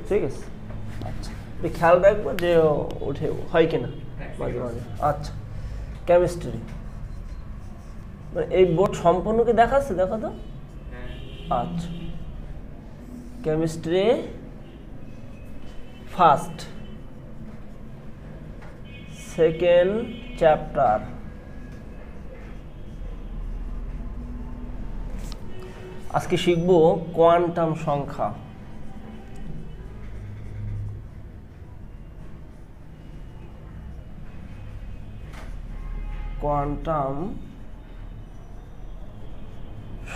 ঠিক আছে আচ্ছা খেয়াল রাখবো যে ওঠে হয় কিনা মাঝে মাঝে আচ্ছা কেমিস্ট্রি মানে এই বোর্ড সম্পূর্ণ কি দেখাচ্ছে দেখো তো আচ্ছা কেমিস্ট্রি ফার্স্ট সেকেন্ড চ্যাপ্টার আজকে শিখব কোয়ান্টাম সংখ্যা কোয়ান্টাম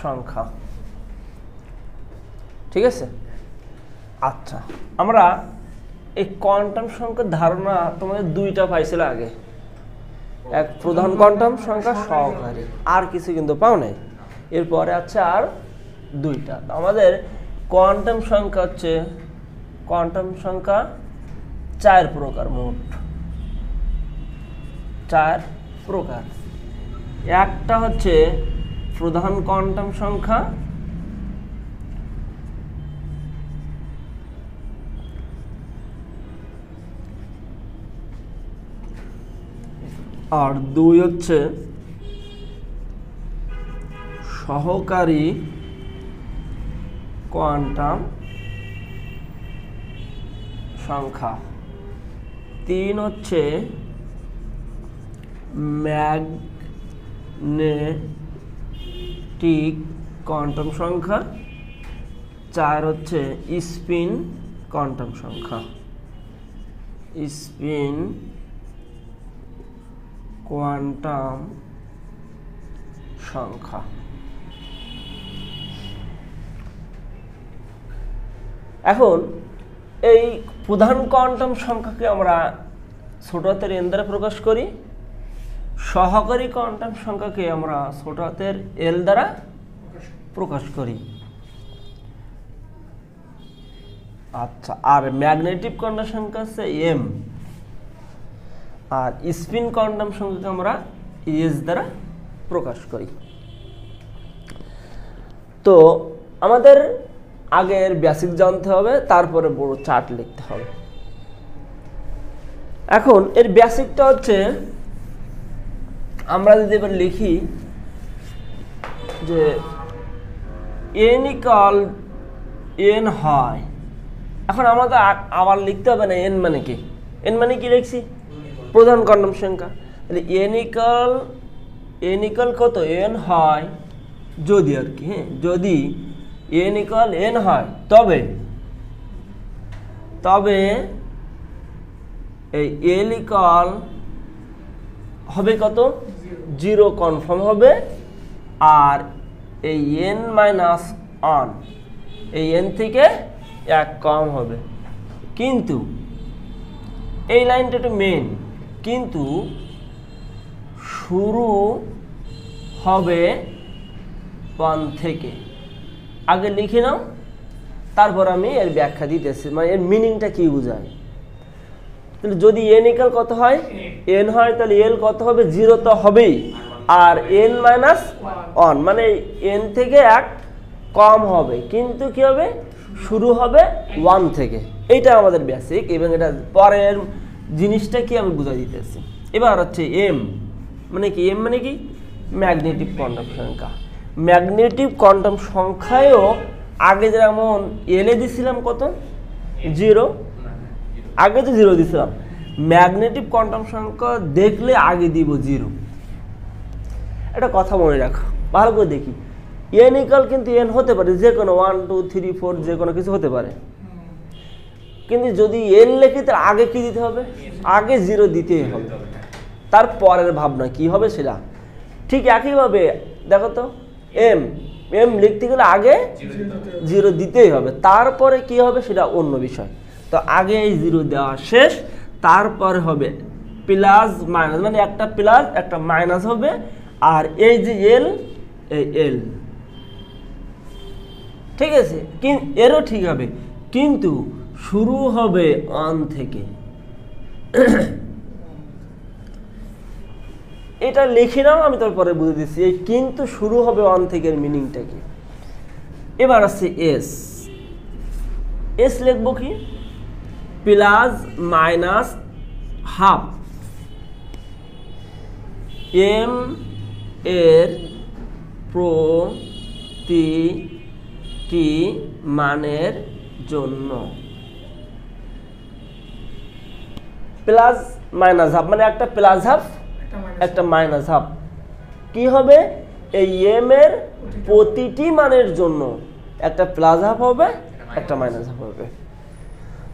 সংখ্যা ঠিক আছে আচ্ছা আমরা এই কোয়ান্টাম সংখ্যার ধারণা তোমাদের দুইটা পাইছিল আগে এক প্রধান কোয়ান্টাম সংখ্যা সহকারী আর কিছু কিন্তু পাও নাই এরপরে আছে আর দুইটা আমাদের কোয়ান্টাম সংখ্যা হচ্ছে কোয়ান্টাম সংখ্যা 4 প্রকার মোট 4 প্রকার একটা হচ্ছে প্রধান কোয়ান্টাম সংখ্যা আর দুই হচ্ছে সহকারী কোয়ান্টাম সংখ্যা তিন হচ্ছে ম্যাগনেটিক কোয়ান্টাম সংখ্যা চার হচ্ছে স্পিন কোয়ান্টাম সংখ্যা স্পিন কোয়ান্টাম সংখ্যা এখন এই প্রধান কোয়ান্টাম সংখ্যাকে আমরা ছোট হাতের এন দ্বারা প্রকাশ করি সহকারী কোয়ান্টাম সংখ্যাকে আমরা ছোট হাতের এল দ্বারা প্রকাশ করি আচ্ছা আর ম্যাগনেটিক কোয়ান্টাম সংখ্যা হচ্ছে এম আর স্পিন কোয়ান্টাম সংখ্যাকে আমরা এস দ্বারা প্রকাশ করি তো আমাদের আগের বেসিক জানতে হবে তারপরে বড় চার্ট লিখতে হবে এখন এর বেসিকটা হচ্ছে আমরা যদি এবার লিখি যে n ইকুয়াল n হয় এখন আমাদের আবার লিখতে হবে না n মানে কি n মানে কি লিখছি প্রধান কোয়ান্টাম সংখ্যা তাহলে n ইকুয়াল কত n হয় যদি আর কি হ্যাঁ যদি n ইকুয়াল n হয় তবে এই l ইকুয়াল হবে কত 0 কনফার্ম হবে আর এই n মাইনাস 1 এই n থেকে 1 কম হবে কিন্তু এই লাইনটা একটু মেইন কিন্তু শুরু হবে 1 থেকে আগে লিখে নাও তারপর আমি এর ব্যাখ্যা দিতেছি মানে এর মিনিংটা কি বোঝায় তাহলে যদি n ইকুয়াল কত হয় n হয় তাহলে l কত হবে 0 তো হবেই আর n মাইনাস 1 মানে n থেকে 1 কম হবে কিন্তু কি হবে শুরু হবে 1 থেকে এইটা আমাদের বেসিক এবং এটা পরের জিনিসটা কি আমি বুঝাই দিতেছি এবার হচ্ছে m মানে কি m মানে কি ম্যাগনেটিক কোয়ান্টাম সংখ্যা ম্যাগনেটিক কোয়ান্টাম সংখ্যায়ও আগে যেমন l এ দিছিলাম কত 0 আগে তো 0 দিছিলাম ম্যাগনেটিক কোয়ান্টাম সংখ্যা দেখলে আগে দিব 0 এটা কথা মনে রাখো ভালো করে দেখি n ইকুয়াল কিন্তু n হতে পারে যে কোনো 1 2 3 4 যে কোনো কিছু হতে পারে কিন্তু যদি n লিখি তার আগে কি দিতে হবে আগে 0 দিতেই হবে তার পরের ভাবনা কি হবে সেটা ঠিক একই ভাবে দেখো তো m লিখতে গেলে আগে 0 দিতেই হবে তারপরে কি হবে সেটা অন্য বিষয় তো আগে এই 0 দেওয়া শেষ তারপরে হবে প্লাস মাইনাস মানে একটা প্লাস একটা মাইনাস হবে আর এই যে l এই l ঠিক আছে এরও ঠিক হবে কিন্তু শুরু হবে 1 থেকে এটা লিখে নাও আমি তারপরে বুঝে দিচ্ছি এই কিন্তু শুরু হবে 1 থেকে এর মিনিংটা কি এবার আছে s এস লিখবো কি প্লাস মাইনাস হাফ এম এর প্রতিটি মানের জন্য প্লাস মাইনাস হাফ মানে একটা প্লাস হাফ একটা মাইনাস হাফ কি হবে এই এম এর প্রতিটি মানের জন্য একটা প্লাস হাফ হবে একটা মাইনাস হাফ হবে।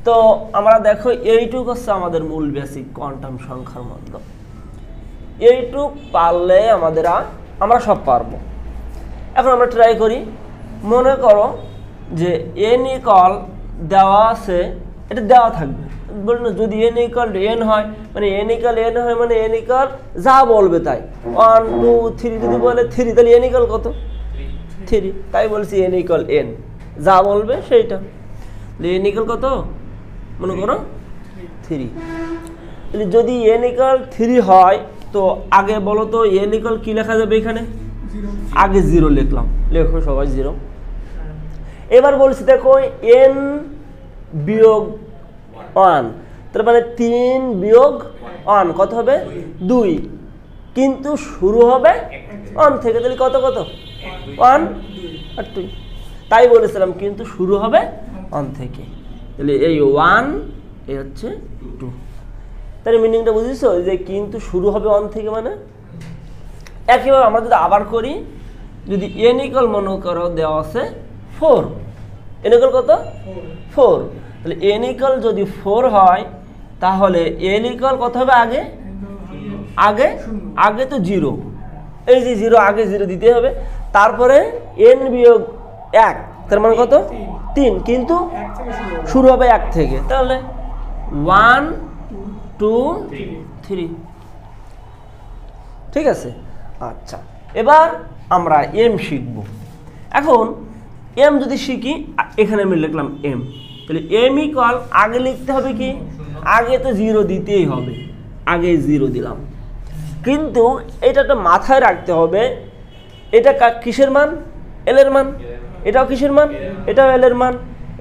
তো আমরা দেখো এইটুক হচ্ছে আমাদের মূল বেসিক কোয়ান্টাম সংখ্যার মধ্যে, এইটুক পারলে আমরা সব পারবো। এখন আমরা ট্রাই করি, মনে করো যে এন ইকুয়াল দেওয়া আছে, এটা দেওয়া থাকবে, বলুন যদি এন ইকুয়াল এন হয় মানে এন ইকুয়াল এন হয় মানে এন ইকুয়াল যা বলবে তাই 1 2 3 যদি বলে 3 তাহলে এন ইকুয়াল কত 3, তাই বলছি এন ইকুয়াল এন যা বলবে সেইটা। এন ইকুয়াল কত মনে করো 3, তাহলে যদি এন ইকুয়াল 3 হয় তো আগে বলো তো এন ইকুয়াল কি লেখা যাবে এখানে আগে 0 লিখলাম, লেখো সবাই 0। এবার বলছি দেখো এন বিয়োগ 1 তার মানে 3 বিয়োগ 1 কত হবে 2, কিন্তু শুরু হবে 1 থেকে, তাহলে কত কত 1 আর 2, তাই বলেছিলাম কিন্তু শুরু হবে 1 থেকে, তাহলে এই 1 এই হচ্ছে 2। তাহলে মিনিংটা বুঝেছো যে কিন্তু শুরু হবে 1 থেকে মানে। একইভাবে আমরা যদি আবার করি, যদি এন ইকুয়াল মনে করো দেওয়া আছে 4, এন ইকুয়াল কত 4, তাহলে এন ইকুয়াল যদি 4 হয় তাহলে এন ইকুয়াল কত হবে আগে আগে আগে তো 0, এই যে 0 আগে 0 দিতে হবে, তারপরে এন বিয়োগ 1 তার মানে কত 3, কিন্তু শুরু হবে 1 থেকে, তাহলে 1 2 3, ঠিক আছে। আচ্ছা এবার আমরা এম শিখব। এখন এম যদি শিখি, এখানে আমি লিখলাম এম, তাহলে এম ইকুয়াল আগে লিখতে হবে কি আগে তো 0 দিতেই হবে, আগে 0 দিলাম, কিন্তু এটা তো মাথায় রাখতে হবে এটা কিসের মান এল এর মান, এটাও কিসের মান এটাও এল এর মান,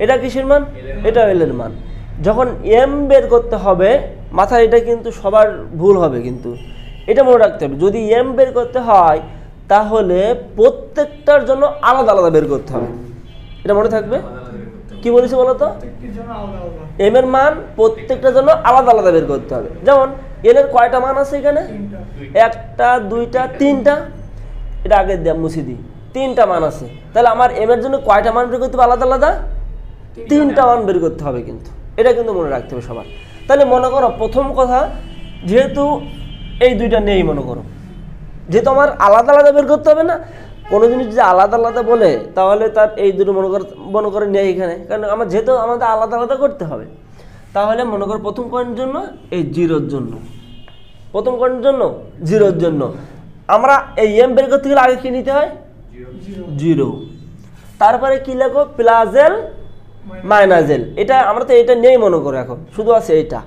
এটা কিসের মান এটাও এল এর মান। যখন এম বের করতে হবে মাথায় এটা কিন্তু সবার ভুল হবে, কিন্তু এটা মনে রাখতে হবে যদি এম বের করতে হয় তাহলে প্রত্যেকটার জন্য আলাদা আলাদা বের করতে হবে, এটা মনে থাকবে। কি বলেছি বলো তো, এম এর মান প্রত্যেকটার জন্য আলাদা আলাদা বের করতে হবে। যেমন এন এর কয়টা মান আছে এখানে 1টা 2টা 3টা, এটা আগে মুছে দিই, 3টা মান আছে, তাহলে আমার এম এর জন্য কয়টা মান বের করতে হবে আলাদা আলাদা 3টা মান বের করতে হবে, কিন্তু এটা কিন্তু মনে রাখতে হবে সবার। তাহলে মনে করো প্রথম কথা যেহেতু এই 2টা নেই, মনে করো যেহেতু আমার আলাদা আলাদা বের করতে হবে না, কোনো জিনিস যদি আলাদা আলাদা বলে তাহলে তার এই দুটো মনে করে নেই এখানে, কারণ আমার যেহেতু আমাদের আলাদা আলাদা করতে হবে, তাহলে মনে করো প্রথম পয়েন্টের জন্য এই 0-র জন্য, প্রথম পয়েন্টের জন্য 0-র জন্য আমরা এই এম বের করতে গেলে আগে কি নিতে হয় 0, তারপরে কি লেখো প্লাস এল মাইনাস এল, এটা আমরা তো এটা নেই মনে করো, এখন শুধু আছে এইটা,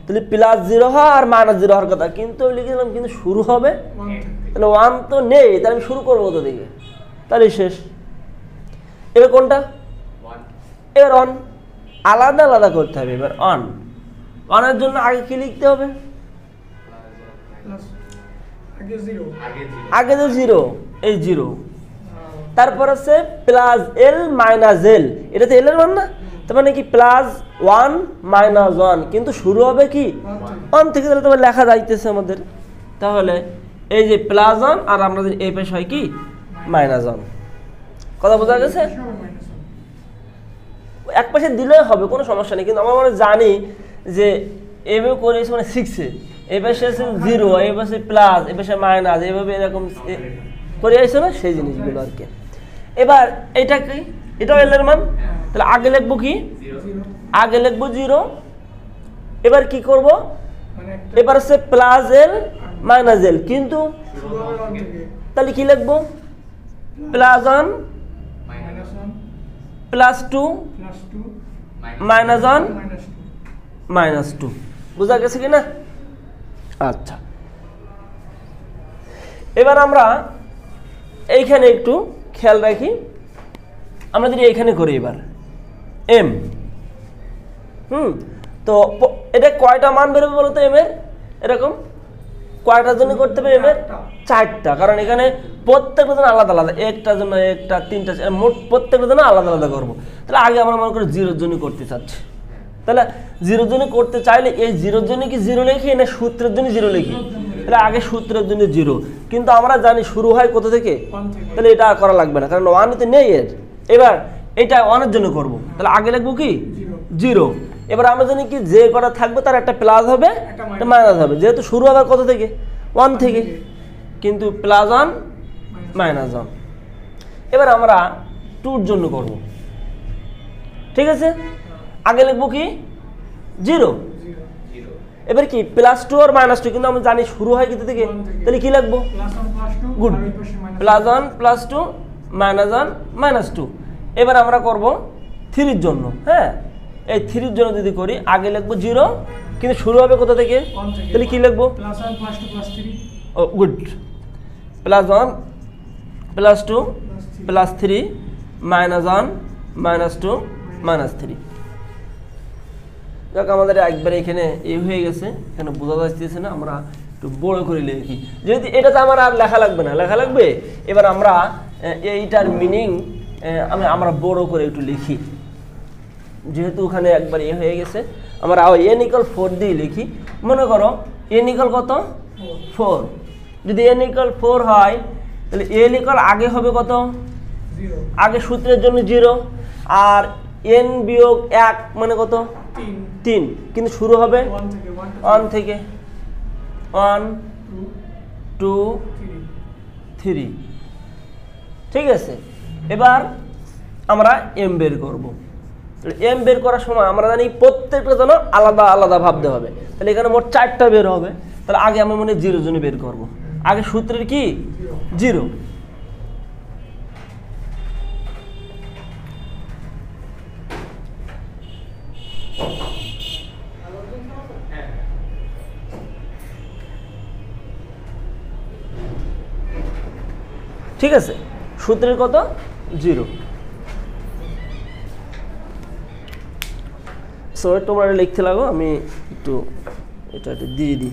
তাহলে প্লাস 0 হয় আর মাইনাস 0 হওয়ার কথা, কিন্তু লিখে দিলাম কিন্তু শুরু হবে, তাহলে 1 তো নেই, তাহলে আমি শুরু করবো কোথা থেকে, তাহলে শেষ। এবার কোনটা এবার 1 আলাদা আলাদা করতে হবে, এবার 1 এর জন্য আগে কি লিখতে হবে আগে তো 0, এই 0, তারপর আছে প্লাস এল মাইনাস এল, এটা তো এল এর মান না, তার মানে কি প্লাস 1 মাইনাস 1, কিন্তু শুরু হবে কি 1 থেকে, তাহলে তোমার লেখা যাইতেছে আমাদের, তাহলে এই যে প্লাস 1 আর আমরা এই পাশে হয় কি মাইনাস 1, কথা বোঝা গেছে। এক পাশে দিলে হবে কোনো সমস্যা নেই, কিন্তু আমরা জানি যে এভাবে করেছি মানে 6-এ এই পাশে আছে 0, এই পাশে প্লাস, এই পাশে মাইনাস, এইভাবে এরকম করে আসছে না সেই জিনিসগুলো আর কি। এবার এটা কি এটাও এল এর মান, তাহলে আগে লিখবো কি আগে লিখবো 0, এবার কি করব এবার আছে প্লাস এল মাইনাস এল, কিন্তু তাহলে কি লিখবো প্লাস 1 প্লাস 2 মাইনাস 1 মাইনাস 2, বুঝা গেছে কিনা। আচ্ছা এবার আমরা এইখানে একটু খেয়াল রাখি, আমরা যদি এইখানে করি এবার এম তো এটা কয়টা মান বেরোবে বলো তো এম এর? এরকম কয়টার জন্য করতে হবে? এম এর 4টা, কারণ এখানে প্রত্যেকটা জন্য আলাদা আলাদা, একটার জন্য একটা, 3টা, মোট প্রত্যেকটা জন্য আলাদা আলাদা করবো। তাহলে আগে আমরা মনে করি 0-র জন্য করতে চাচ্ছি, তাহলে 0-র জন্য করতে চাইলে এই 0-র জন্য কি 0 লিখি না সূত্রের জন্য 0 লিখি? তাহলে আগে সূত্রের জন্য 0, কিন্তু আমরা জানি শুরু হয় কোথা থেকে, তাহলে এটা আর করা লাগবে না, কারণ 1 তো নেই এর। এবার এটা 1-এর জন্য করব, তাহলে আগে লিখবো কি 0। এবার আমরা জানি কি যে কটা থাকবে তার একটা প্লাস হবে একটা মাইনাস হবে, যেহেতু শুরু হবে কোথা থেকে, 1 থেকে, কিন্তু +1 -1। এবার আমরা 2-র জন্য করব, ঠিক আছে? আগে লিখবো কি 0। এবার কি +2 আর -2, কিন্তু আমরা জানি শুরু হয় কোথা থেকে, তাহলে কি লিখবো? গুড, +1 +2 -1 -2। এবার আমরা করব 3-র জন্য। হ্যাঁ, এই 3-র জন্য যদি করি আগে লিখবো 0, কিন্তু শুরু হবে কোথা থেকে, তাহলে কি লিখবো? +1 +2 +3। ও গুড, +1 +2 +3 -1 -2 -3। যাক, আমাদের একবারে এখানে এই হয়ে গেছে, এখানে বোঝা যাচ্ছে না, আমরা একটু বড় করে লিখি, যেহেতু এটাতে আমার আর লেখা লাগবে না, লেখা লাগবে। এবার আমরা এইটার মিনিং আমরা বড় করে একটু লিখি, যেহেতু ওখানে একবার এ হয়ে গেছে, আমরা n = 4 দিয়ে লিখি। মনে করো n = কত? 4। যদি n = 4 হয় তাহলে n আগে হবে কত? 0। আগে সূত্রের জন্য 0, আর n - 1 মানে কত? 3, কিন্তু শুরু হবে 1 থেকে, 1 2 3, ঠিক আছে? এবার আমরা m বের করব। m বের করার সময় আমরা জানি প্রত্যেকটা জন্য আলাদা আলাদা ভাবতে হবে, তাহলে এখানে মোট 4টা বের হবে। তাহলে আগে আমরা মনে 0-র জন্য বের করব, আগে সূত্রের কি 0। ঠিক আছে, সূত্রের কত? 0। সরি, তোমরা লিখতে লাগো, আমি একটু এটা দিয়ে দিই।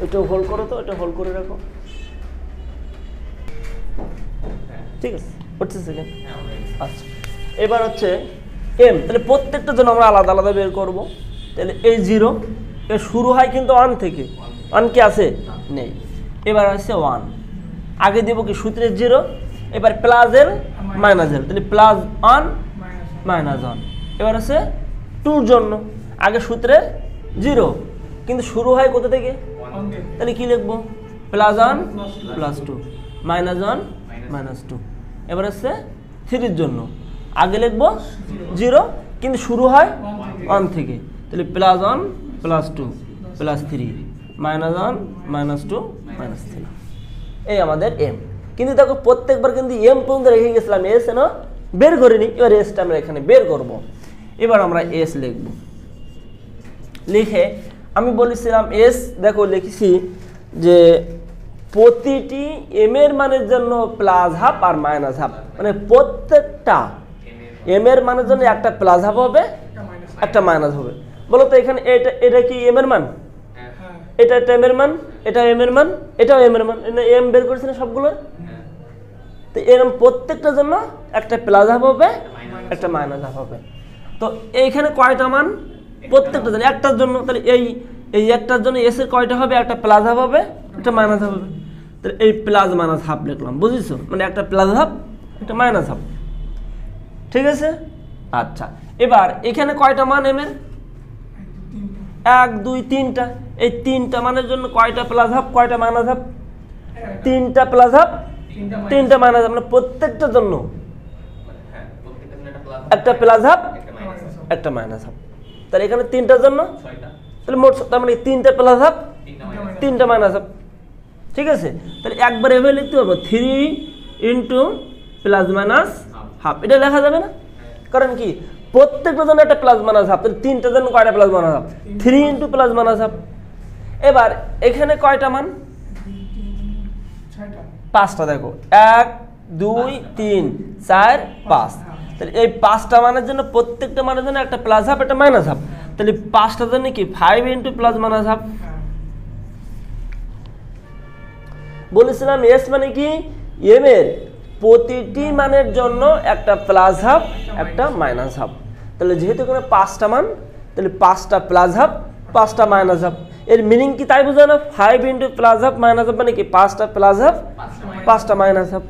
এটা হোল্ড করো, তো এটা হোল্ড করে রাখো, ঠিক আছে? হচ্ছে সেকেন্ড। আচ্ছা, এবার হচ্ছে m, তাহলে প্রত্যেকটা জন্য আমরা আলাদা আলাদা বের করব। তাহলে এই 0 এর শুরু হয় কিন্তু 1 থেকে, 1 কি আছে? নেই। এবার হচ্ছে 1, আগে দেবো কি সূত্রের 0, এবার +l -l, তাহলে +1 -1। এবার হচ্ছে 2-র জন্য আগে সূত্রের 0, কিন্তু শুরু হয় কোথা থেকে, তাহলে কি লিখবো? +1 +2 -1 -2। এবার হচ্ছে 3-র জন্য আগে লিখবো 0, কিন্তু শুরু হয় 1 থেকে, তাহলে +1 +2 +3 -1 -2 -3। এই আমাদের m। কিন্তু দেখো প্রত্যেকবার কিন্তু m পর্যন্ত রেখে গেছিলাম, s না বের করিনি। এবার sটা আমরা এখানে বের করব। এবার আমরা s লিখব, লিখে আমি বলেছিলাম s, দেখো লিখেছি যে প্রতিটি m এর মানের জন্য +½ আর -½ মানে প্রত্যেকটা m এর মানের জন্য একটা +½ হবে একটা মাইনাস হবে। বলো তো এখানে এটা কি m এর মান, এটা m এর মান, এটা m এর মান, এটাও m এর মান, m বের করেছি না সবগুলো। তো এরকম প্রত্যেকটার জন্য একটা +½ হবে একটা -½ হবে। তো এইখানে কয়টা মান? প্রত্যেকটা জন্য একটার জন্য, তাহলে এই একটার জন্য s এর কয়টা হবে? একটা +½ হবে একটা -½ হবে। তাহলে এই +-½ লিখলাম, বুঝেছো? মানে একটা +½ একটা -½ ঠিক আছে? আচ্ছা, এবার এখানে কয়টা মান m এর? 1 2 3টা। এই 3টা মানের জন্য কয়টা +½ কয়টা -½? 3টা +½ 3টা -½ মানে প্রত্যেকটার জন্য একটা +½ একটা -½ তাহলে এখানে 3টার জন্য 6টা, তাহলে মোট তার মানে 3টা +½ 3টা -½ ঠিক আছে? তাহলে একবার এভাবে লিখতে পারবো 3 +-½ এটা লেখা যাবে না? কারণ কি প্রত্যেকটা জন্য একটা +-½ তাহলে 3টার জন্য কয়টা +-½ 3 × +-½ এবার এখানে কয়টা মান? 5টা দেখো 1 2 3 4 5 তাহলে এই 5টা মানের জন্য প্রত্যেকটা মানের জন্য একটা প্লাস হাফ একটা মাইনাস হাফ তাহলে 5টার জন্য কি 5 ইনটু প্লাস মাইনাস হাফ বলেছিলাম এস মানে কি এম এর প্রতিটি মানের জন্য একটা প্লাস হাফ একটা মাইনাস হাফ তাহলে যেহেতু এখানে 5টা মান তাহলে 5টা প্লাস হাফ 5টা মাইনাস হাফ এর মিনিং কি তাই বুঝো না 5 into plus half minus half মানে কি 5টা প্লাস হাফ 5টা মাইনাস হাফ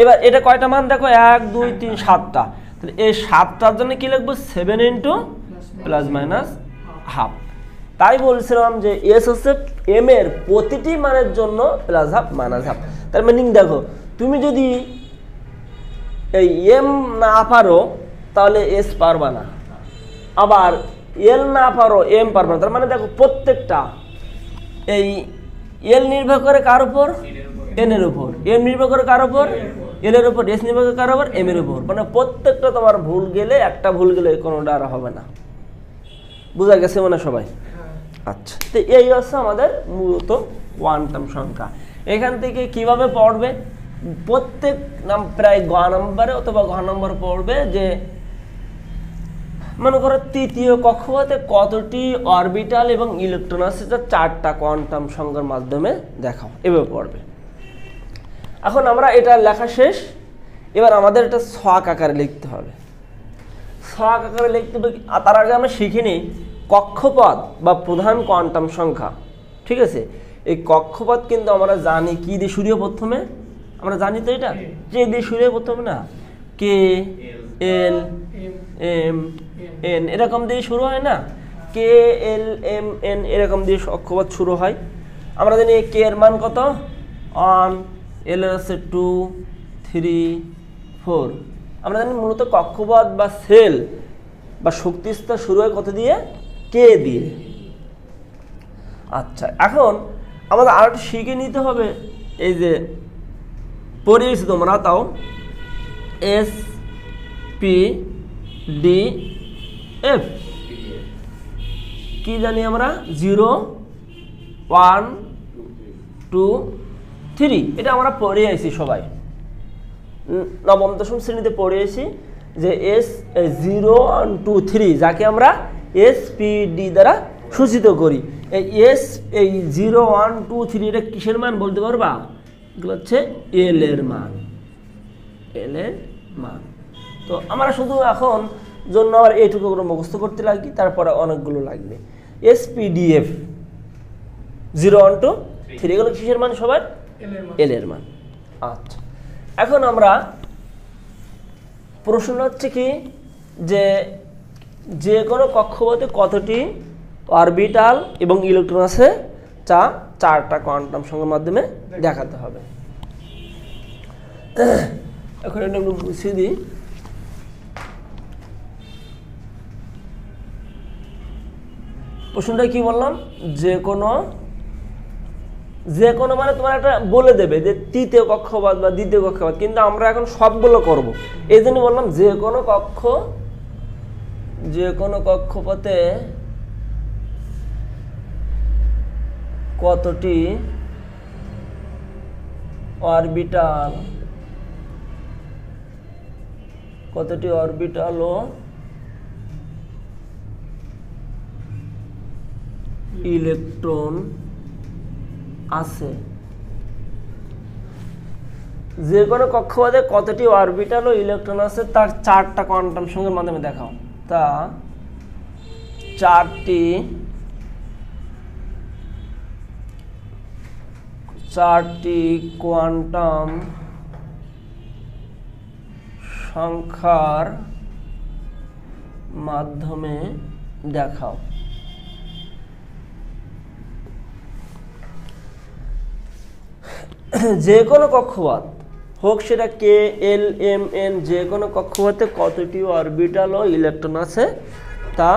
এবার এটা কয়টা মান দেখো 1 2 3 7টা তাহলে এই 7টার জন্য কি লিখব 7 ইনটু প্লাস মাইনাস হাফ তাই বলছিলাম যে এস হচ্ছে এম এর প্রতিটি মানের জন্য প্লাস হাফ মাইনাস হাফ তার মিনিং দেখো তুমি যদি এই এম না পারো তাহলে এস পারবা না আবার এল না পারো এম পারবা না তার মানে দেখো প্রত্যেকটা এই এল নির্ভর করে কার উপর এন এর উপর এম নির্ভর করে কার উপর এল এর উপর এস নির্ভর করে কার উপর এম এর উপর মানে প্রত্যেকটা তোমার ভুল গেলে একটা ভুল গেলে কোনোটা আর হবে না বুঝা গেছে মানে সবাই আচ্ছা তো এই হচ্ছে আমাদের মূলত কোয়ান্টাম সংখ্যা এখান থেকে কিভাবে পড়বে প্রত্যেক প্রায় গ নম্বরে অথবা ঘ নম্বর পড়বে যে মনে করো তৃতীয় কক্ষপথে কতটি অরবিটাল এবং ইলেকট্রন আছে যা 4টা কোয়ান্টাম সংখ্যার মাধ্যমে দেখাও এভাবে পড়বে এখন আমরা এটা লেখা শেষ এবার আমাদের এটা ছক আকারে লিখতে হবে ছক আকারে লিখতে হবে তার আগে আমরা শিখে নিই কক্ষপথ বা প্রধান কোয়ান্টাম সংখ্যা ঠিক আছে এই কক্ষপথ কিন্তু আমরা জানি কি দিয়ে শুরু হয় প্রথমে আমরা জানি তো এটা যে দিয়ে শুরু হয় প্রথমে না কে এল এম এন এরকম দিয়ে শুরু হয় না কে এল এম এন এরকম দিয়ে কক্ষপথ শুরু হয় আমরা জানি কে এর মান কত 1 এল এর আছে 2 3 4 আমরা জানি মূলত কক্ষপথ বা সেল বা শক্তিস্তর শুরু হয় কত দিয়ে কে দিয়ে আচ্ছা এখন আমাদের আর একটু শিখে নিতে হবে এই যে পড়িয়েছি তোমরা তাও এস পি ডি এফ কি জানি আমরা 0 1 2 3 এটা আমরা পড়ে আইছি সবাই নবম দশম শ্রেণীতে পড়ে আইছি যে এস 0 1 2 3 যাকে আমরা এস পি ডি দ্বারা সূচিত করি এই এস এই 0 1 2 3 এটা কিসের মান বলতে পারবা এগুলো হচ্ছে এল এর মান এল এর মান তো আমরা শুধু এখন জন্য আবার এইটুকু করে মুখস্থ করতে লাগি তারপরে অনেকগুলো লাগবে এসপিডিএফ 0 1 2 3 এগুলো কিসের মান সবার এল এর মান আচ্ছা এখন আমরা প্রশ্ন হচ্ছে কি যে কোনো কক্ষপথে কতটি অরবিটাল এবং ইলেকট্রন আছে তা 4টা কোয়ান্টাম সংখ্যার মাধ্যমে দেখাতে হবে এখন এটা আমরা বুঝিয়ে দিই প্রশ্নটা কি বললাম যে কোনো মানে তোমার একটা বলে দেবে যে তৃতীয় কক্ষপথ বা দ্বিতীয় কক্ষপথ কিন্তু আমরা এখন সবগুলো করব এই জন্য বললাম যে কোনো কক্ষপথে কতটি অরবিটাল ও ইলেকট্রন আছে যে কোনো কক্ষপথে কতটি অরবিটাল ও ইলেকট্রন আছে তার 4টা কোয়ান্টাম সংখ্যার মাধ্যমে দেখাও তা 4টি কোয়ান্টাম সংখ্যার মাধ্যমে দেখাও যে কোনো কক্ষপথ হোক সেটা কে এল এম এন যে কোনো কক্ষপথে কতটি অরবিটাল ও ইলেকট্রন আছে তা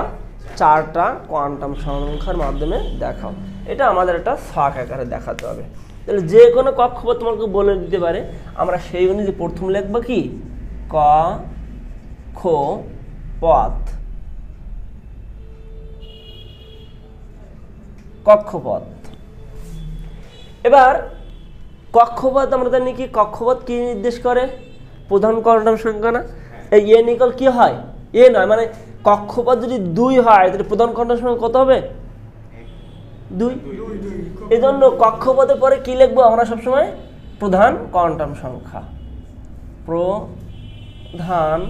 4টা কোয়ান্টাম সংখ্যার মাধ্যমে দেখাও এটা আমাদের একটা ছক আকারে দেখাতে হবে তাহলে যে কোনো কক্ষপথ তোমাকে বলে দিতে পারে আমরা সেই অনুযায়ী প্রথম লিখব কি ক খ পথ কক্ষপথ এবার কক্ষপথ আমরা জানি কি, কক্ষপথ কি নির্দেশ করে? প্রধান কোয়ান্টাম সংখ্যা না? এই n ইকুয়াল কি হয়? এ নয়, মানে কক্ষপথ যদি 2 হয় তাহলে প্রধান কোয়ান্টাম সংখ্যা কত হবে? 2। এই জন্য কক্ষপথের পরে কি লিখবো আমরা সবসময়? প্রধান কোয়ান্টাম সংখ্যা। প্রধান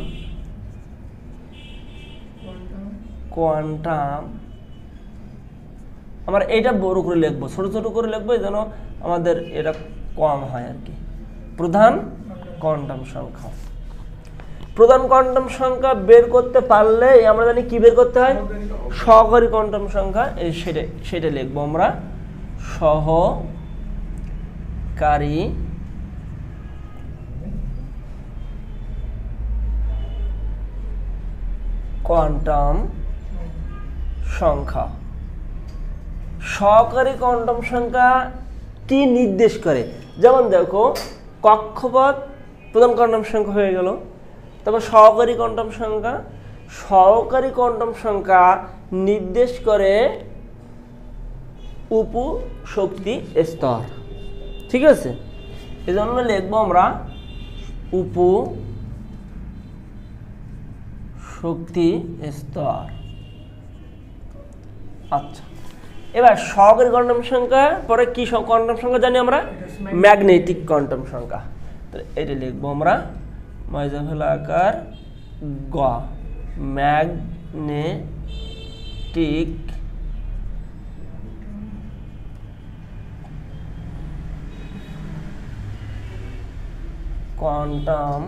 কোয়ান্টাম, আমরা এটা বড় করে লিখবো, ছোট ছোট করে লিখবো যেন আমাদের এটা কম হয় আর কি। প্রধান কোয়ান্টাম সংখ্যা। প্রধান কোয়ান্টাম সংখ্যা বের করতে পারলে আমরা জানি কি বের করতে হয়? সহকারী কোয়ান্টাম সংখ্যা। এই সেটা লিখবো আমরা, সহকারী কোয়ান্টাম সংখ্যা। সহকারী কোয়ান্টাম সংখ্যা কি নির্দেশ করে? যেমন দেখো, কক্ষপথ প্রধান কোয়ান্টাম সংখ্যা হয়ে গেল, তারপর সহকারী কোয়ান্টাম সংখ্যা। সহকারী কোয়ান্টাম সংখ্যা নির্দেশ করে উপশক্তি স্তর। ঠিক আছে, এজন্য লিখবো আমরা উপশক্তি স্তর। আচ্ছা, এবার সহকারী কোয়ান্টাম সংখ্যা পরে কি কোয়ান্টাম সংখ্যা জানি আমরা? ম্যাগনেটিক কোয়ান্টাম সংখ্যা। তাহলে এটা লিখবো আমরা ময়জাফেলা আকার গ, ম্যাগনেটিক কোয়ান্টাম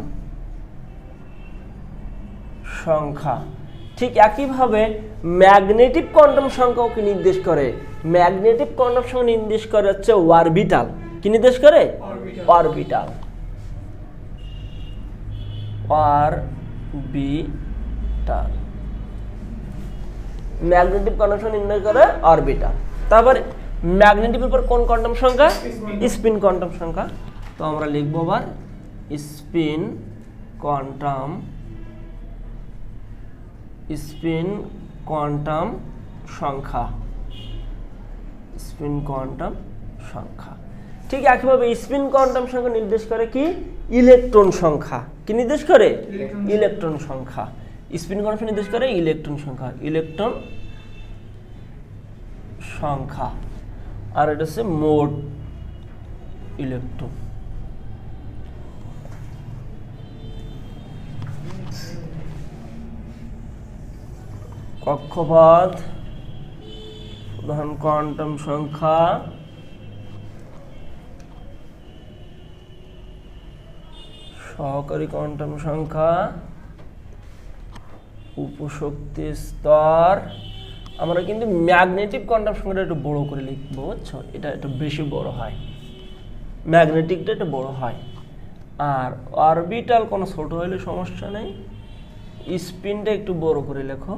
সংখ্যা। ঠিক একইভাবে ম্যাগনেটিক কোয়ান্টাম সংখ্যাকে নির্দেশ করে। ম্যাগনেটিক কোয়ান্টাম সংখ্যা নির্দেশ করে হচ্ছে অরবিটাল। কি নির্দেশ করে? অরবিটাল। অরবিটাল ম্যাগনেটিক কোয়ান্টাম সংখ্যা নির্ণয় করে অরবিটাল। তারপরে ম্যাগনেটিকের উপর কোন কোয়ান্টাম সংখ্যা? স্পিন কোয়ান্টাম সংখ্যা। তো আমরা লিখবো আবার স্পিন কোয়ান্টাম সংখ্যা। স্পিন কোয়ান্টাম সংখ্যা। ঠিক একইভাবে স্পিন কোয়ান্টাম সংখ্যা নির্দেশ করে কি? ইলেকট্রন সংখ্যা। কি নির্দেশ করে? ইলেকট্রন সংখ্যা। স্পিন কোয়ান্টাম সংখ্যা নির্দেশ করে ইলেকট্রন সংখ্যা। ইলেকট্রন সংখ্যা। আর এটা হচ্ছে মোট ইলেকট্রন। কক্ষপথ প্রধান কোয়ান্টাম সংখ্যা, সহকারী কোয়ান্টাম সংখ্যা, উপশক্তি স্তর। আমরা কিন্তু ম্যাগনেটিক কোয়ান্টাম সংখ্যাটা একটু বড় করে লিখবো, বুঝছো? এটা একটু বেশি বড় হয়, ম্যাগনেটিকটা একটু বড় হয়। আর অরবিটাল কোনো ছোট হলে সমস্যা নেই, স্পিনটা একটু বড় করে লেখো।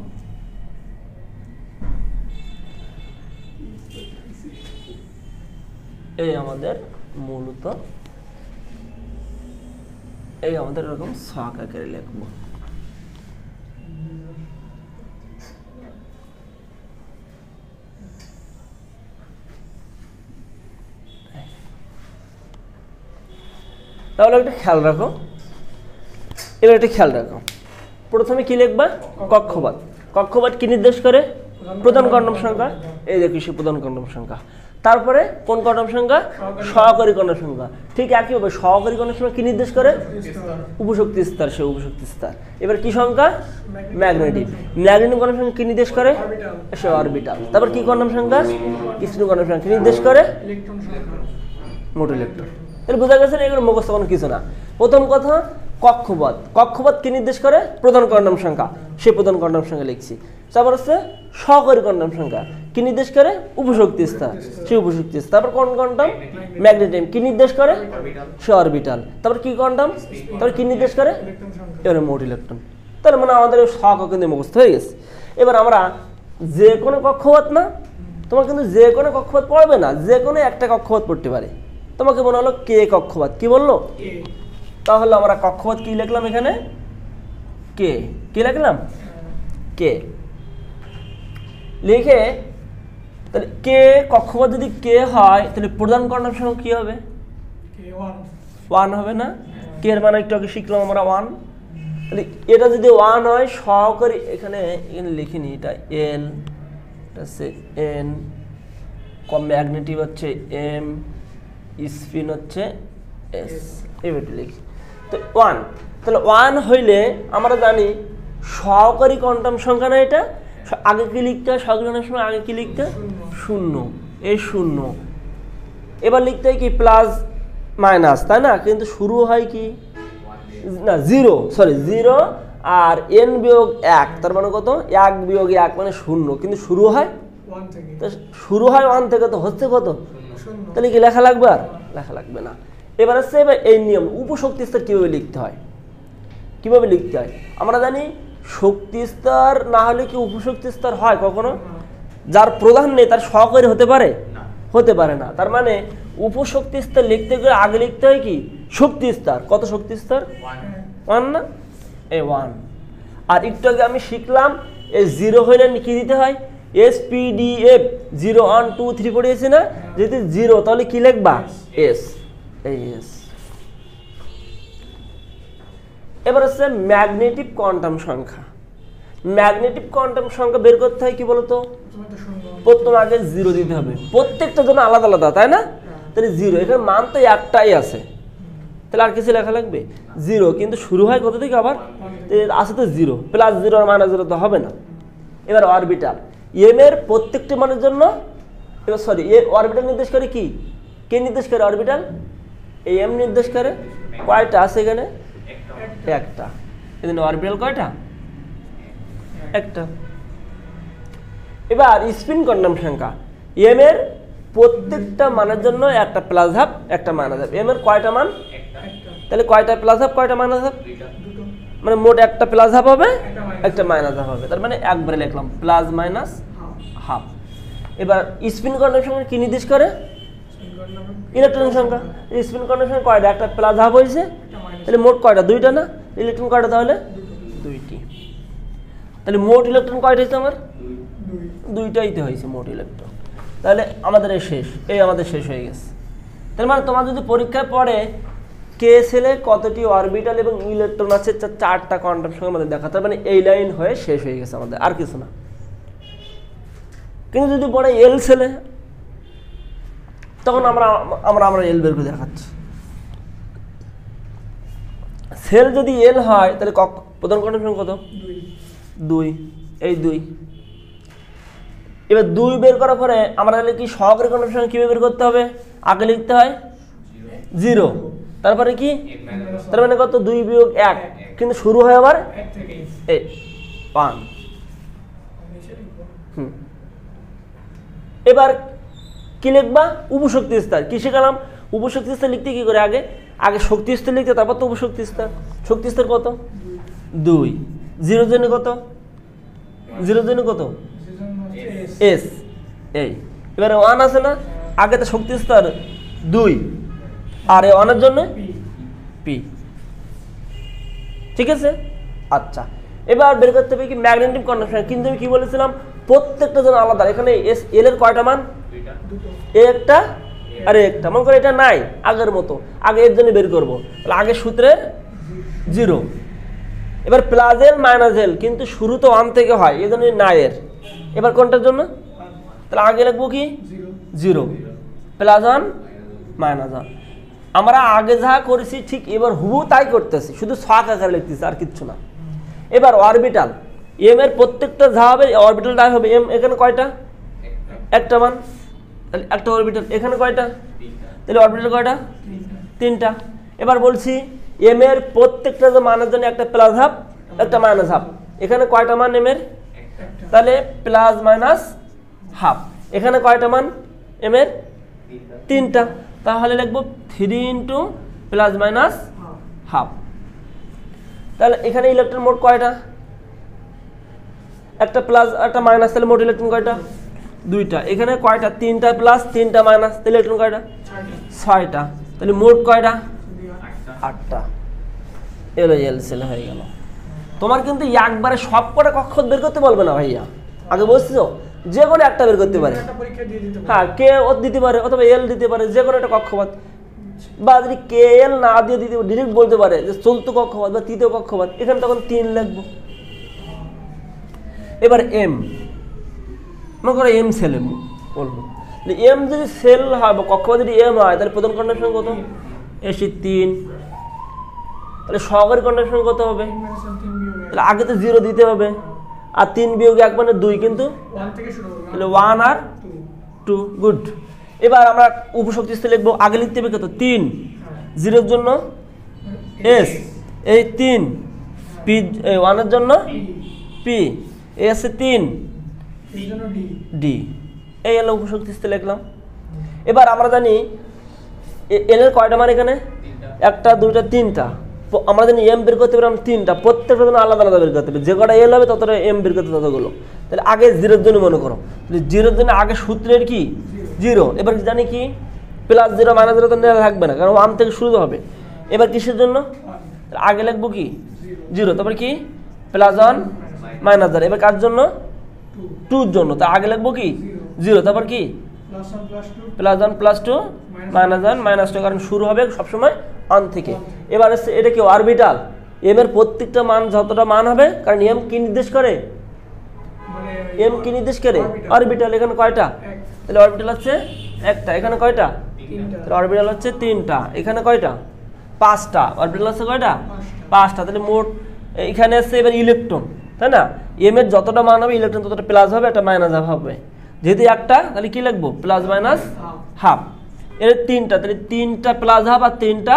এই আমাদের মূলত এই আমাদের এরকম ছক আকারে লিখবো। তাহলে একটা খেয়াল রাখো, এবার একটা খেয়াল রাখো। প্রথমে কি লিখবা? কক্ষপথ। কক্ষপথ কি নির্দেশ করে? প্রধান কোয়ান্টাম সংখ্যা। এই দেখো সে প্রধান কোয়ান্টাম সংখ্যা। তারপরে কোন কোয়ান্টাম সংখ্যা? সহকারী কোয়ান্টাম সংখ্যা। ঠিক একইভাবে সহকারী কোয়ান্টাম সংখ্যা কি নির্দেশ করে? উপশক্তি স্তর, সে উপশক্তি স্তর। এবার কি সংখ্যা? ম্যাগনেটিক। ম্যাগনেটিক কোয়ান্টাম সংখ্যা কি নির্দেশ করে? সে অরবিটাল। তারপর কি কোয়ান্টাম সংখ্যা? স্পিন কোয়ান্টাম সংখ্যা কি নির্দেশ করে? মোট ইলেকট্রন। এটা বোঝা গেছে? এগুলো মুখস্থ কোনো কিছু না। প্রথম কথা, কক্ষপথ। কক্ষপথ কি নির্দেশ করে? প্রধান কোয়ান্টাম সংখ্যা, সে প্রধান কোয়ান্টাম সংখ্যা লিখছি। তারপর হচ্ছে সহকারী কোয়ান্টাম সংখ্যা কি নির্দেশ করে? উপশক্তি স্তর, সে উপশক্তি স্তর। তারপর কোন কোয়ান্টাম? ম্যাগনেটিক কি নির্দেশ করে? সে অরবিটাল। তারপর কি কোয়ান্টাম? তারপর কি নির্দেশ করে? এবারে মোট ইলেকট্রন। তাহলে মানে আমাদের সহগ কিন্তু মুখস্থ হয়ে গেছে। এবার আমরা যে কোনো কক্ষপথ না, তোমার কিন্তু যে কোনো কক্ষপথ পড়বে না, যে কোনো একটা কক্ষপথ পড়তে পারে। তোমাকে মনে হলো কে কক্ষপথ, কি বললো? তাহলে আমরা কক্ষপথ কি লিখলাম এখানে? কে। কি লিখলাম? কে লিখে, তাহলে কে কক্ষপথ যদি কে হয় তাহলে প্রধান কোয়ান্টাম সংখ্যা কি হবে? 1 হবে না? কে এর মান একটু আগে শিখলাম আমরা 1। তাহলে এটা যদি 1 হয় সহকারী এখানে লিখিনি, এটা এল, এটা হচ্ছে এন, কম ম্যাগনেটিক হচ্ছে এম, স্পিন হচ্ছে এস, এইভাবে লিখি। তো 1, তাহলে 1 হইলে আমরা জানি সহকারী কোয়ান্টাম সংখ্যা না এটা, আগে কি লিখতে হয়? সহকারী কোয়ান্টাম সংখ্যা আগে কি লিখতে হয়? 0, এই 0। এবার লিখতে হয় কি প্লাস মাইনাস, তাই না? কিন্তু শুরু হয় কি না 0, সরি 0 আর n বিয়োগ 1, তার মানে কত? 1 বিয়োগ 1 মানে 0, কিন্তু শুরু হয় 1 থেকে। তো শুরু হয় 1 থেকে, তো হচ্ছে কত? 0। তাহলে কি লেখা লাগবে? আর লেখা লাগবে না। এবার হচ্ছে এবার এই নিয়ম উপশক্তি স্তর কিভাবে লিখতে হয়, কিভাবে লিখতে হয় আমরা জানি। শক্তি স্তর না হলে কি উপশক্তি স্তর হয় কখনো? যার প্রধান নেই তার সহকারী হতে পারে? হতে পারে না। তার মানে উপশক্তি স্তর লিখতে গেলে আগে লিখতে হয় কি শক্তি স্তর। কত শক্তি স্তর? 1 না? এই 1। আর একটু আগে আমি শিখলাম এই 0 হইলে কি দিতে হয়? SPDF 0 1 2 3 পড়িয়েছি না? যদি 0 তাহলে কি লিখবা? S, এই S। এবার হচ্ছে ম্যাগনেটিক কোয়ান্টাম সংখ্যা। ম্যাগনেটিক কোয়ান্টাম সংখ্যা বের করতে হয় কি বলতো? প্রথম আগে 0 দিতে হবে, প্রত্যেকটা জন্য আলাদা আলাদা, তাই না? তাহলে 0, এখানে মান তো একটাই আছে, তাহলে আর কিছু লেখা লাগবে? 0, কিন্তু শুরু হয় কত থেকে আবার? আছে তো 0, প্লাস 0 আর মাইনাস 0 তো হবে না। এবার অরবিটাল এম এর প্রত্যেকটি মানের জন্য, এবার সরি এ অরবিটাল নির্দেশ করে কি? কে নির্দেশ করে অরবিটাল? এই এম নির্দেশ করে। কয়টা আছে এখানে? একটা। এখানে অরবিটাল কয়টা? একটা। এবার স্পিন কোয়ান্টাম সংখ্যা এম এর প্রত্যেকটা মানের জন্য একটা প্লাস হাফ একটা মাইনাস হাফ। এম এর কয়টা মান? তাহলে কয়টা প্লাস হাফ কয়টা মাইনাস হাফ? মানে মোট একটা প্লাস হাফ হবে একটা মাইনাস হাফ হবে, তার মানে একবারে লিখলাম প্লাস মাইনাস হাফ। এবার স্পিন কোয়ান্টাম সংখ্যা কি নির্দেশ করে? ইলেকট্রন সংখ্যা। স্পিন কোয়ান্টাম সংখ্যা কয়টা? একটা প্লাস হাফ হয়েছে, তাহলে মোট কয়টা? 2টা না? ইলেকট্রন কয়টা তাহলে? 2টি। তাহলে মোট ইলেকট্রন কয়টা হয়েছে আমার? 2টাইতে হয়েছে মোট ইলেকট্রন। তাহলে আমাদের আমাদের শেষ হয়ে গেছে। তার মানে তোমার যদি পরীক্ষায় পড়ে কে সেলে কতটি অরবিটাল এবং ইলেকট্রন আছে 4টা কোয়ান্টাম সংখ্যা আমাদের দেখা, তার মানে এই লাইন হয়ে শেষ হয়ে গেছে আমাদের, আর কিছু না। কিন্তু যদি পড়ে এল সেলে, তখন আমরা এল বের করে দেখাচ্ছি। সেল যদি এল হয় তাহলে প্রধান কোয়ান্টাম সংখ্যা কত? 2, এই 2। এবার 2 বের করার পরে আমরা কি সহকারী কোয়ান্টাম সংখ্যা কিভাবে বের করতে হবে? আগে লিখতে হয় 0, তারপরে কি? তার মানে কত? 2 বিয়োগ 1, কিন্তু শুরু হয় আবার 1। এবার কি লিখবা? উপশক্তি স্তর। কি শিখালাম? উপশক্তি স্তর লিখতে কি করে? আগে শক্তি স্তর লিখতে, তারপর তো উপশক্তি স্তর। শক্তি স্তর কত? 2। 0 জন্য কত? 0 জন্য কত? S, এই। এবারে 1 আছে না? আগে তো শক্তি স্তর 2 আর এই 1 এর জন্য P, ঠিক আছে? আচ্ছা, এবার বের করতে হবে কি ম্যাগনেটিক কোয়ান্টাম সংখ্যা। কিন্তু আমি কি বলেছিলাম প্রত্যেকটা জন্য আলাদা। এখানে এস এল এর কয়টা মান? এ একটা আর একটা। মনে করে এটা নাই আগের মতো, আগে এর জন্য বের করবো। তাহলে আগে সূত্রের 0, এবার প্লাস এল মাইনাস এল, কিন্তু শুরু তো 1 থেকে হয়, এই জন্য নাই এর। এবার কোনটার জন্য? তাহলে আগে লিখবো কি 0, প্লাস 1 মাইনাস 1। আমরা আগে যা করেছি ঠিক এবার হুবহু তাই করতেছি, শুধু ছক আকারে লিখতেছি, আর কিচ্ছু না। এবার অরবিটাল এম এর প্রত্যেকটা যা হবে অরবিটালটাই হবে এম। এখানে কয়টা? একটা মান, তাহলে একটা অরবিটাল। এখানে কয়টা? তাহলে অরবিটাল কয়টা? 3টা। এবার বলছি এম এর প্রত্যেকটা যে মানের জন্য একটা প্লাস হাফ একটা মাইনাস হাফ। এখানে কয়টা মান এম এর? তাহলে প্লাস মাইনাস হাফ। এখানে কয়টা মান এম এর? 3টা। তাহলে লিখবো 3 ইন্টু প্লাস মাইনাস হাফ। তাহলে এখানে ইলেকট্রন মোট কয়টা? একটা প্লাস একটা মাইনাস, তাহলে মোট ইলেকট্রন কয়টা? 2টা। এখানে কয়টা? 3টা প্লাস 3টা মাইনাস, তাহলে ইলেকট্রন কয়টা? 6টা। তাহলে মোট কয়টা? 8টা। এল সেল হয়ে গেল। তোমার কিন্তু একবারে সব কটা কক্ষপথ বের করতে বলবে না ভাইয়া, আগে বলছো যে কোনো একটা বের করতে পারে। হ্যাঁ, কে ও দিতে পারে অথবা এল দিতে পারে, যে কোনো একটা কক্ষপথ বা যদি কে এল না দিয়ে দিতে ডিরেক্ট বলতে পারে যে চতুর্থ কক্ষপথ বা তৃতীয় কক্ষপথ, এখানে তখন 3 লিখবো। এবার এম, মনে করো এম সেল বলবো, এম যদি সেল হয় বা কক্ষপথ যদি এম হয় তাহলে প্রথম কন্ডিশন কত? এসি 3। তাহলে সহকারী কন্ডিশন কত হবে? তাহলে আগে তো 0 দিতে হবে, আর 3 বিয়োগ 1 মানে 2, কিন্তু 1 থেকে শুরু হবে, তাহলে 1 আর 2। গুড। এবার আমরা উপশক্তি স্থলে লিখবো, আগে লিখতে হবে কত? 3, 0 এর জন্য এস, এই 3 পি, 1 এর জন্য পি, এ আছে 3 এর জন্য ডি, ডি। এই হলো উপশক্তি স্থলে লিখলাম। এবার আমরা জানি এল এর কয়টা মান এখানে? 1টা 2টা 3টা। আমরা জানি এম বের করতে পারলাম 3টা, প্রত্যেকটা জন্য আলাদা আলাদা বের করতে হবে, যে কটা এল হবে ততটা এম বের করতে ততগুলো। তাহলে আগে 0 এর জন্য মনে করো, তাহলে 0 এর জন্য আগে সূত্রের কি 0। এবার জানি কি +0 -0 তো নেওয়া থাকবে না, কারণ 1 থেকে শুরু হবে। এবার কিসের জন্য? আগে লিখবো কি 0, তারপর কি +1 -1। এবার কার জন্য? 2 এর জন্য, তা আগে লিখবো কি 0, তারপর কি +1 +2 -1 -2, কারণ শুরু হবে সবসময় 1 থেকে। এবার এটা কি অরবিটাল, এম এর প্রত্যেকটা মান যতটা মান হবে, কারণ এম কি নির্দেশ করে? এম কি নির্দেশ করে? অরবিটাল। এখানে কয়টা? তাহলে অরবিটাল হচ্ছে একটা, এখানে কয়টা? তাহলে অরবিটাল হচ্ছে 3টা, এখানে কয়টা? 5টা। অরবিটাল হচ্ছে কয়টা? 5টা। তাহলে মোট এখানে আছে এবার ইলেকট্রন, তাই না? এম এর যতটা মান হবে ইলেকট্রন ততটা প্লাস হবে, একটা মাইনাস হবে। যেহেতু একটা, তাহলে কি লিখবো? +-1/2। এর 3টা, তাহলে 3টা +1/2 আর 3টা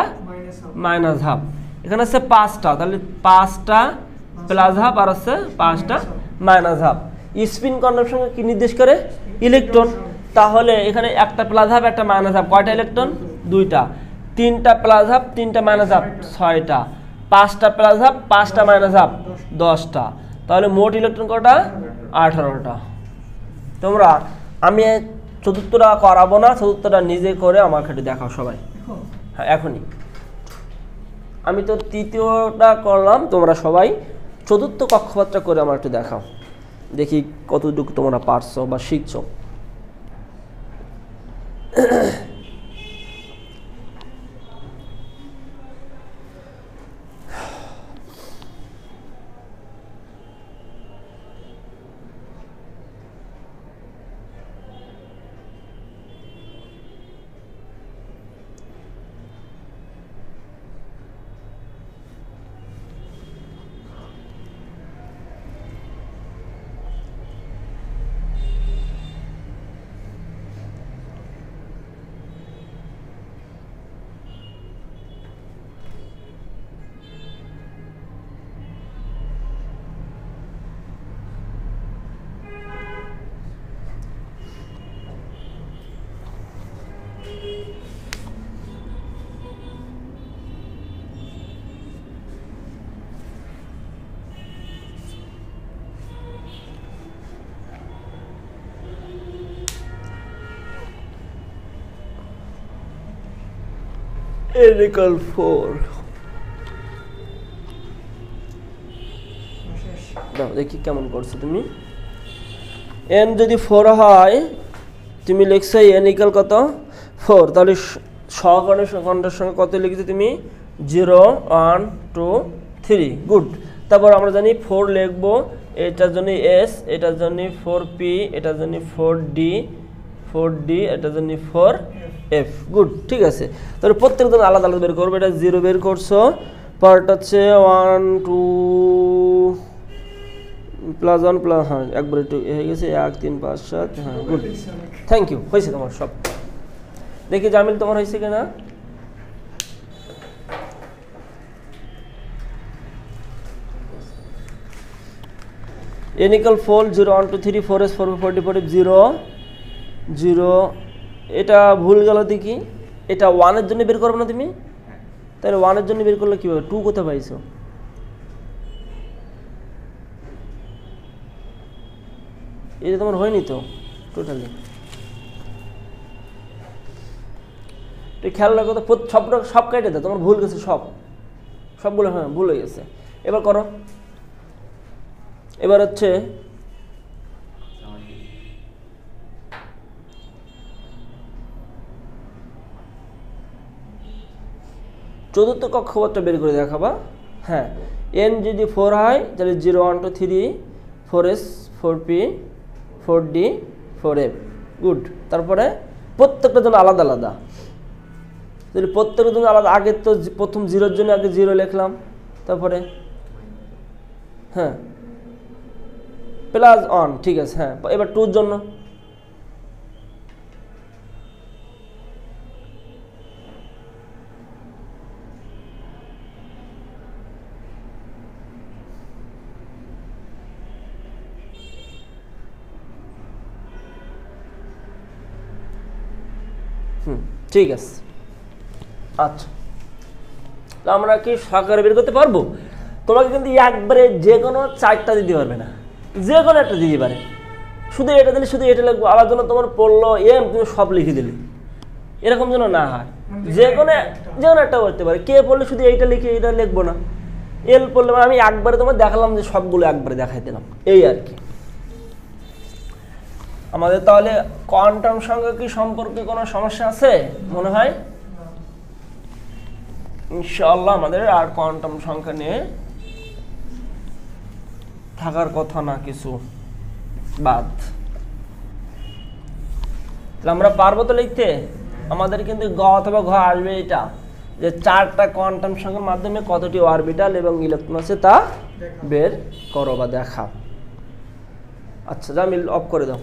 -1/2। এখানে আছে 5টা, তাহলে 5টা +1/2 আর আছে 5টা -1/2। স্পিন কন্ডাকশন কি নির্দেশ করে? ইলেকট্রন। তাহলে এখানে একটা +1/2 একটা -1/2, কয়টা ইলেকট্রন? 2টা। 3টা +1/2 3টা -1/2 6টা। 5টা +1/2 5টা -1/2 10টা। তাহলে মোট ইলেকট্রন কয়টা? 18টা। তোমরা, আমি চতুর্থটা করাবো না, চতুর্থটা নিজে করে আমার খাটি দেখাও সবাই। হ্যাঁ এখনই। আমি তো তৃতীয়টা করলাম, তোমরা সবাই চতুর্থ কক্ষপথটা করে আমার একটু দেখাও, দেখি কতটুকু তোমরা পারছো বা শিখছো। N=4 দাও দেখি কেমন করছো তুমি। n যদি 4 হয় তুমি লিখছো n = কত? 4। তাহলে সহকর্ণের সঙ্গে কত লিখছো তুমি? 0 1 2 3। গুড। তারপর আমরা জানি 4 লিখবো, এটার জন্য s, এটার জন্য 4p, এটার জন্য 4d, এটার জন্য 4f। গুড, ঠিক আছে। তাহলে প্রত্যেকজন আলাদা আলাদা বের করবো। এটা 0 বের করছো, পরটা হচ্ছে 1 2 +1 প্লাস, হ্যাঁ একবার একটু হয়ে গেছে, 1 3 5 7। হ্যাঁ গুড, থ্যাংক ইউ। হয়েছে তোমার সব। দেখি জামিল তোমার হয়েছে কিনা। n=4 0 1 2 3 4s 4 40 40 0 0। এটা ভুল গেল দেখি, এটা 1 এর জন্য বের করবে না তুমি? তাহলে 1 এর জন্য বের করলে কিভাবে? 2 কোথায় পাইছো? এটা তোমার হয়নি তো টোটালি। তো খেয়াল রাখো তো, সব কেটে দাও, তোমার ভুল গেছে সবগুলো। হ্যাঁ ভুল হয়ে গেছে। এবার করো। এবার হচ্ছে চতুর্থ কক্ষপথটা বের করে দেখাবা। হ্যাঁ, n যদি 4 হয় তাহলে 0 1 2 3 4s 4p 4d 4f। Good. তারপরে প্রত্যেকটার জন্য আলাদা আলাদা, তাহলে প্রত্যেকটার জন্য আলাদা। আগে তো প্রথম 0-র জন্য আগে 0 লিখলাম, তারপরে হ্যাঁ +1, ঠিক আছে। হ্যাঁ, এবার 2-র জন্য ঠিক আছে। আচ্ছা, আমরা কি সহকারে বের করতে পারবো? তোমাকে কিন্তু একবারে যে কোনো 4টা দিতে পারবে না, যে কোনো একটা দিতে পারে। শুধু এটা দিলে শুধু এটা লিখবো, আবার যেন তোমার পড়লো তুমি সব লিখে দিলে, এরকম যেন না হয়। যে কোনো একটা করতে পারে। কে পড়লে শুধু এইটা লিখে এটা লিখবো না, এল পড়লে আমি একবারে তোমার দেখালাম যে সবগুলো একবারে দেখাই দিলাম, এই আর কি। আমাদের তাহলে কোয়ান্টাম সংখ্যা কি সম্পর্কে কোনো সমস্যা আছে মনে হয়? ইনশাআল্লাহ আমাদের আর কোয়ান্টাম সংখ্যা নিয়ে থাকার কথা না কিছু বাদ। আমরা পারবো তো লিখতে? আমাদের কিন্তু গ অথবা ঘ আসবে এটা, যে 4টা কোয়ান্টাম সংখ্যার মাধ্যমে কতটি অরবিটাল এবং ইলেকট্রন আছে তা বের করো বা দেখাও। আচ্ছা, জামিল অফ করে দাও।